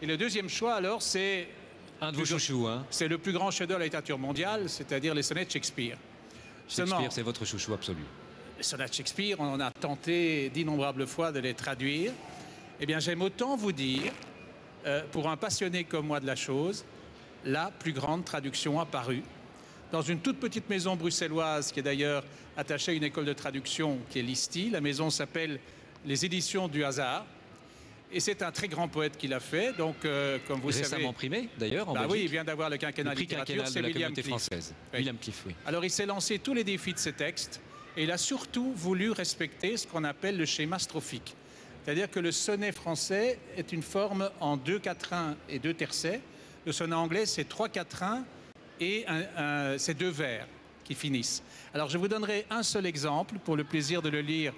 Et le deuxième choix, alors, c'est... Un de vos chouchous, hein. C'est le plus grand chef-d'œuvre de la littérature mondiale, c'est-à-dire les sonnets de Shakespeare. Shakespeare, c'est votre chouchou absolu. Les sonnets de Shakespeare, on a tenté d'innombrables fois de les traduire. Eh bien, j'aime autant vous dire, pour un passionné comme moi de la chose, la plus grande traduction apparue dans une toute petite maison bruxelloise qui est d'ailleurs attachée à une école de traduction qui est l'ISTI. La maison s'appelle les Éditions du Hasard. Et c'est un très grand poète qui l'a fait. Donc, comme vous savez... Récemment primé, d'ailleurs, en Belgique. Oui, il vient d'avoir le quinquennat de littérature, c'est de la William communauté Cliff. française. Oui. William Cliff, oui. Alors, il s'est lancé tous les défis de ses textes et il a surtout voulu respecter ce qu'on appelle le schéma strophique. C'est-à-dire que le sonnet français est une forme en 2 quatrains et 2 tercets. Le sonnet anglais, c'est 3 quatrains et c'est 2 vers qui finissent. Alors, je vous donnerai un seul exemple pour le plaisir de le lire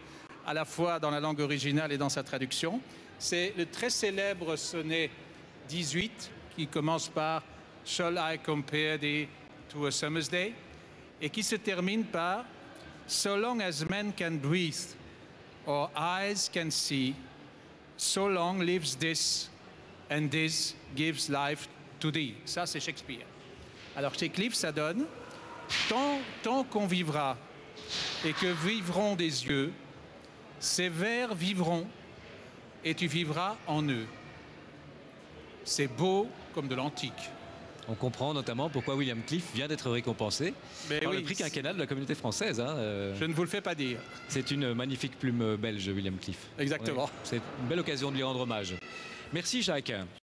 à la fois dans la langue originale et dans sa traduction. C'est le très célèbre sonnet 18 qui commence par « Shall I compare thee to a summer's day ?» et qui se termine par « So long as men can breathe or eyes can see, so long lives this and this gives life to thee ». Ça, c'est Shakespeare. Alors, chez Cliff, ça donne « Tant qu'on vivra et que vivront des yeux, ces vers vivront et tu vivras en eux ». C'est beau comme de l'antique. On comprend notamment pourquoi William Cliff vient d'être récompensé par le prix quinquennal de la communauté française. Hein. Je ne vous le fais pas dire. C'est une magnifique plume belge, William Cliff. Exactement. Ouais, c'est une belle occasion de lui rendre hommage. Merci Jacques.